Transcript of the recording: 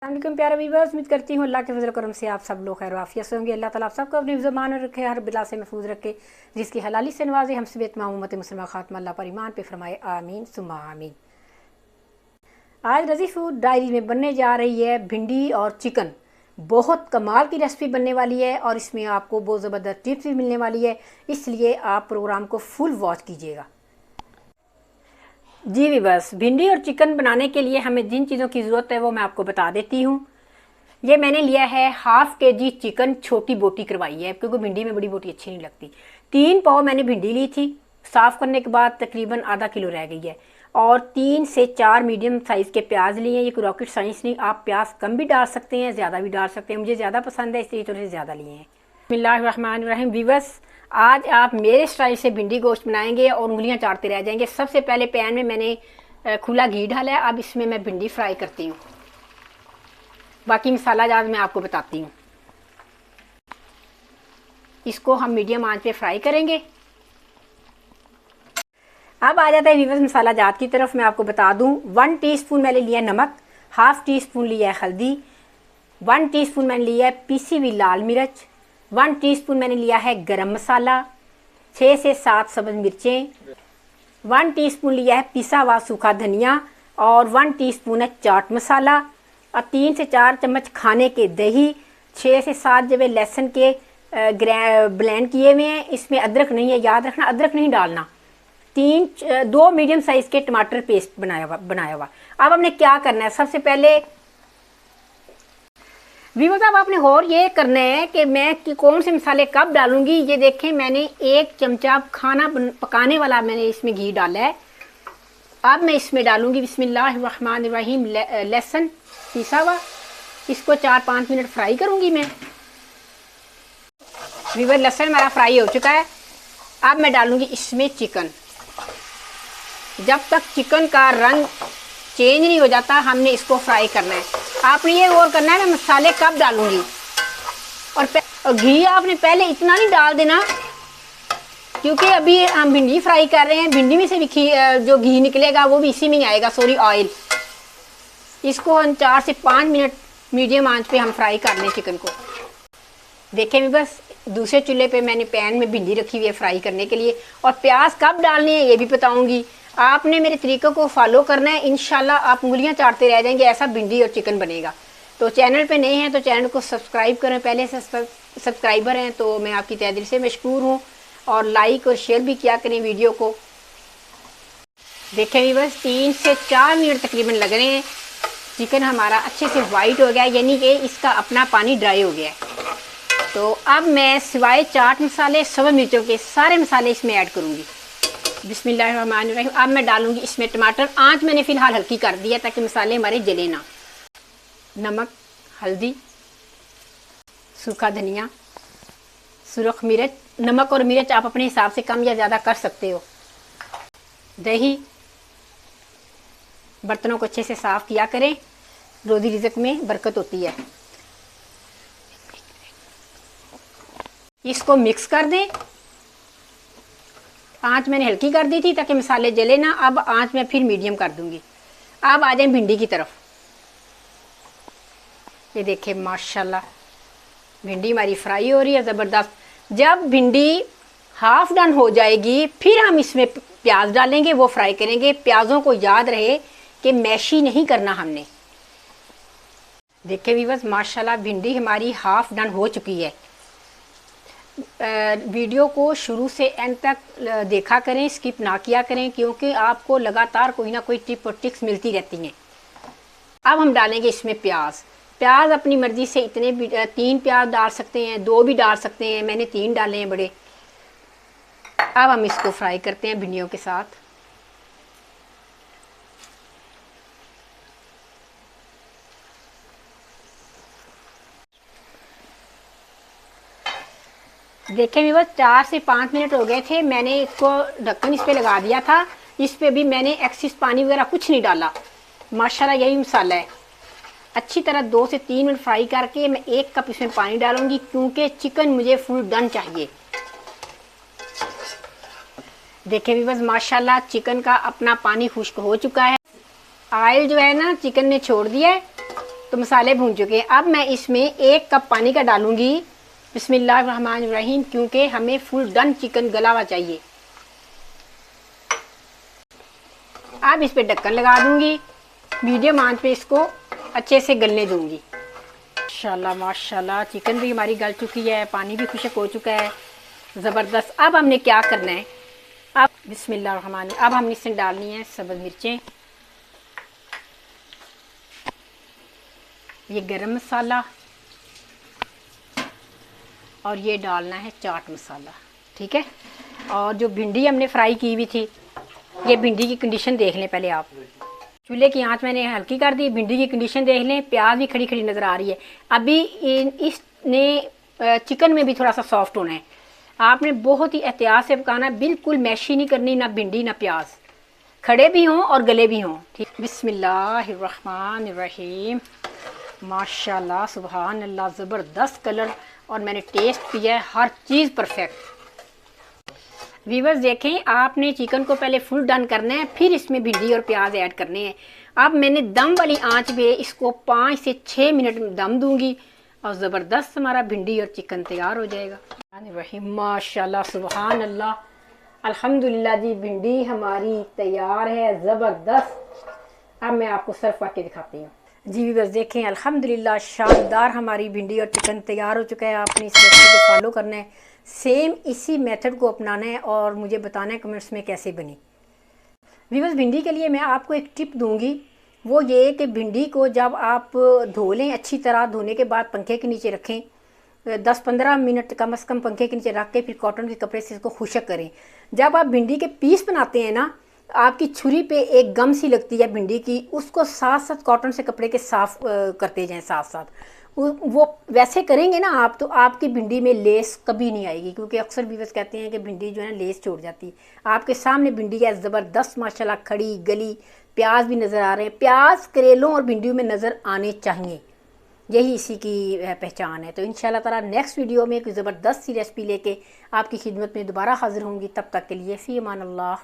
अस्सलामुअलैकुम प्यारे व्यूअर्स, उम्मीद करती हूँ अल्लाह के फजल करम से आप सब लोग खैर आफियत से होंगे। अल्लाह ताला आप सबको अपने ज़बान में रखे, हर बिला से महफूज रखे, जिसकी हलाली से नवाजे, हम सब तमाम उम्मत मुस्लिमा खात्मा अल्लाह पर ईमान पे फरमाए आमीन सुम्मा आमीन। आज रज़ी फूड डायरी में बनने जा रही है भिंडी और चिकन। बहुत कमाल की रेसिपी बनने वाली है और इसमें आपको बहुत ज़बरदस्त टिप्स भी मिलने वाली है, इसलिए आप प्रोग्राम को फुल वॉच कीजिएगा। जी भी बस भिंडी और चिकन बनाने के लिए हमें जिन चीज़ों की ज़रूरत है वो मैं आपको बता देती हूँ। ये मैंने लिया है हाफ kg चिकन, छोटी बोटी करवाई है क्योंकि भिंडी में बड़ी बोटी अच्छी नहीं लगती। 3 पाव मैंने भिंडी ली थी, साफ़ करने के बाद तकरीबन आधा किलो रह गई है। और 3 से 4 मीडियम साइज़ के प्याज लिए हैं। ये कोई रॉकेट साइंस नहीं, आप प्याज कम भी डाल सकते हैं, ज़्यादा भी डाल सकते हैं। मुझे ज़्यादा पसंद है इसलिए थोड़े से ज़्यादा लिए हैं। बिस्मिल्लाहिर्रहमानिर्रहीम। व्यूअर्स, आज आप मेरे स्टाइल से भिंडी गोश्त बनाएंगे और उंगलियां चाटते रह जाएंगे। सबसे पहले पैन में मैंने खुला घी डाला है। अब इसमें मैं भिंडी फ्राई करती हूँ, बाकी मसाला जात मैं आपको बताती हूँ। इसको हम मीडियम आंच पे फ्राई करेंगे। अब आ जाता है व्यूअर्स मसाला जात की तरफ। मैं आपको बता दूं, 1 टीस्पून मैंने लिया नमक, हाफ टीस्पून लिया है हल्दी, 1 टीस्पून मैंने लिया है पीसी हुई लाल मिर्च, 1 टीस्पून मैंने लिया है गरम मसाला, 6 से 7 सब्ज़ मिर्चें, 1 टीस्पून लिया है पिसा हुआ सूखा धनिया और 1 टीस्पून है चाट मसाला और 3 से 4 चम्मच खाने के दही, 6 से 7 जवे लहसुन के ब्लेंड किए हुए हैं। इसमें अदरक नहीं है, याद रखना अदरक नहीं डालना। 2 मीडियम साइज़ के टमाटर पेस्ट बनाया हुआ। अब हमने क्या करना है, सबसे पहले भी मतलब आपने और ये करना है कि मैं कौन से मसाले कब डालूंगी। ये देखें, मैंने 1 चमचा खाना पकाने वाला मैंने इसमें घी डाला है। अब मैं इसमें डालूंगी बिस्मिल्लाहिर्रहमानिर्रहीम लहसुन पिसा हुआ। इसको 4-5 मिनट फ्राई करूंगी मैं। वीवर लहसुन हमारा फ्राई हो चुका है। अब मैं डालूंगी इसमें चिकन। जब तक चिकन का रंग चेंज नहीं हो जाता हमने इसको फ्राई करना है। आपने ये और करना है मैं मसाले कब डालूंगी। और घी आपने पहले इतना नहीं डाल देना क्योंकि अभी हम भिंडी फ्राई कर रहे हैं। भिंडी में से भी जो घी निकलेगा वो भी इसी में ही आएगा, सॉरी ऑयल। इसको हम 4 से 5 मिनट मीडियम आंच पे हम फ्राई कर लें चिकन को। देखें भी बस दूसरे चूल्हे पे मैंने पैन में भिंडी रखी हुई है फ्राई करने के लिए। और प्याज कब डालने हैं ये भी बताऊंगी। आपने मेरे तरीक़ों को फॉलो करना है, इंशाल्लाह आप उंगलियां चाटते रह जाएंगे। ऐसा भिंडी और चिकन बनेगा। तो चैनल पे नए हैं तो चैनल को सब्सक्राइब करें, पहले से सब्सक्राइबर हैं तो मैं आपकी तहे दिल से मशकूर हूँ। और लाइक और शेयर भी किया करें वीडियो को। देखें भी बस 3 से 4 मिनट तकरीबन लग रहे हैं। चिकन हमारा अच्छे से वाइट हो गया, यानी कि इसका अपना पानी ड्राई हो गया है। तो अब मैं सिवाय चाट मसाले, सब्ज़ मिर्चों के सारे मसाले इसमें ऐड करूँगी। बिस्मिल्लाहिर्रहमानिर्रहीम। अब मैं डालूंगी इसमें टमाटर। आंच मैंने फ़िलहाल हल्की कर दिया ताकि मसाले हमारे जले ना। नमक, हल्दी, सूखा धनिया, सुरख मिर्च। नमक और मिर्च आप अपने हिसाब से कम या ज़्यादा कर सकते हो। दही। बर्तनों को अच्छे से साफ़ किया करें, रोज़ी रिज़्क में बरकत होती है। इसको मिक्स कर दें। आंच मैंने हल्की कर दी थी ताकि मसाले जले ना। अब आंच मैं फिर मीडियम कर दूंगी। अब आ जाए भिंडी की तरफ। ये देखें माशाल्लाह भिंडी हमारी फ्राई हो रही है ज़बरदस्त। जब भिंडी हाफ डन हो जाएगी फिर हम इसमें प्याज डालेंगे, वो फ्राई करेंगे। प्याज़ों को याद रहे कि मैशी नहीं करना हमने। देखें व्यूअर्स माशाल्लाह भिंडी हमारी हाफ डन हो चुकी है। वीडियो को शुरू से एंड तक देखा करें, स्किप ना किया करें क्योंकि आपको लगातार कोई ना कोई टिप और टिक्स मिलती रहती हैं। अब हम डालेंगे इसमें प्याज। प्याज अपनी मर्ज़ी से इतने भी 3 प्याज डाल सकते हैं, 2 भी डाल सकते हैं। मैंने 3 डाले हैं बड़े। अब हम इसको फ्राई करते हैं भिंडियों के साथ। देखें भी बस 4 से 5 मिनट हो गए थे। मैंने इसको ढक्कन इस पे लगा दिया था। इस पे भी मैंने एक्सिस पानी वगैरह कुछ नहीं डाला। माशाल्लाह यही मसाला है। अच्छी तरह 2 से 3 मिनट फ्राई करके मैं 1 कप इसमें पानी डालूंगी क्योंकि चिकन मुझे फुल डन चाहिए। देखें भी बस माशाल्लाह चिकन का अपना पानी खुश्क हो चुका है। ऑयल जो है ना चिकन ने छोड़ दिया है। तो मसाले भून चुके हैं। अब मैं इसमें 1 कप पानी का डालूंगी। बिस्मिल्लाहिर्रहमानिर्रहीम, क्योंकि हमें फुल डन चिकन गला हुआ चाहिए। अब इस पे ढक्कन लगा दूंगी, मीडियम आंच पे इसको अच्छे से गलने दूंगी। माशाल्लाह माशाल्लाह, चिकन भी हमारी गल चुकी है, पानी भी खुश्क हो चुका है ज़बरदस्त। अब हमने क्या करना है, अब बिस्मिल्लाहिर्रहमानिर्रहीम, अब हमने इसमें डालनी है सब्ज़ मिर्चें, ये गरम मसाला, और ये डालना है चाट मसाला। ठीक है। और जो भिंडी हमने फ्राई की हुई थी, ये भिंडी की कंडीशन देख लें पहले आप। चूल्हे की आंच मैंने हल्की कर दी, भिंडी की कंडीशन देख लें, प्याज भी खड़ी खड़ी नज़र आ रही है। अभी इसने चिकन में भी थोड़ा सा सॉफ्ट होना है। आपने बहुत ही एहतियात से पकाना है, बिल्कुल मैशी नहीं करनी, ना भिंडी ना प्याज, खड़े भी हों और गले भी हों। ठीक। बिस्मिल्लाहिर्रहमानिर्रहीम, माशाल्लाह सुभान अल्लाह, ज़बरदस्त कलर, और मैंने टेस्ट किया है, हर चीज़ परफेक्ट। व्यूअर्स देखें, आपने चिकन को पहले फुल डन करना है, फिर इसमें भिंडी और प्याज ऐड करने हैं। अब मैंने दम वाली आंच पे इसको 5 से 6 मिनट दम दूंगी, और ज़बरदस्त हमारा भिंडी और चिकन तैयार हो जाएगा। माशाल्लाह सुभान अल्लाह, अल्हम्दुलिल्लाह जी, भिंडी हमारी तैयार है, ज़बरदस्त। अब मैं आपको सर्व करके दिखाती हूँ। जी व्यूअर्स देखें, अल्हम्दुलिल्लाह शानदार हमारी भिंडी और चिकन तैयार हो चुका है। आपने इस रेसिपी को फॉलो करना है, सेम इसी मेथड को अपनाना है, और मुझे बताना है कमेंट्स में कैसे बनी। व्यूअर्स भिंडी के लिए मैं आपको एक टिप दूंगी, वो ये कि भिंडी को जब आप धो लें, अच्छी तरह धोने के बाद पंखे के नीचे रखें, 10-15 मिनट कम से कम पंखे के नीचे रख के फिर कॉटन के कपड़े से इसको खुश्क करें। जब आप भिंडी के पीस बनाते हैं ना, आपकी छुरी पे एक गम सी लगती है भिंडी की, उसको साथ साथ कॉटन से कपड़े के साफ करते जाएं साथ साथ। वो वैसे करेंगे ना आप, तो आपकी भिंडी में लेस कभी नहीं आएगी, क्योंकि अक्सर व्यूअर्स कहते हैं कि भिंडी जो है ना लेस छोड़ जाती है। आपके सामने भिंडी है ज़बरदस्त माशाल्लाह, खड़ी गली, प्याज भी नज़र आ रहे हैं। प्याज करेलों और भिंडियों में नज़र आने चाहिए, यही इसी की पहचान है। तो इंशाल्लाह ताला नेक्स्ट वीडियो में एक ज़बरदस्त सी रेसिपी लेके आपकी खिदमत में दोबारा हाजिर होंगी। तब तक के लिए फ़ी अमान अल्लाह।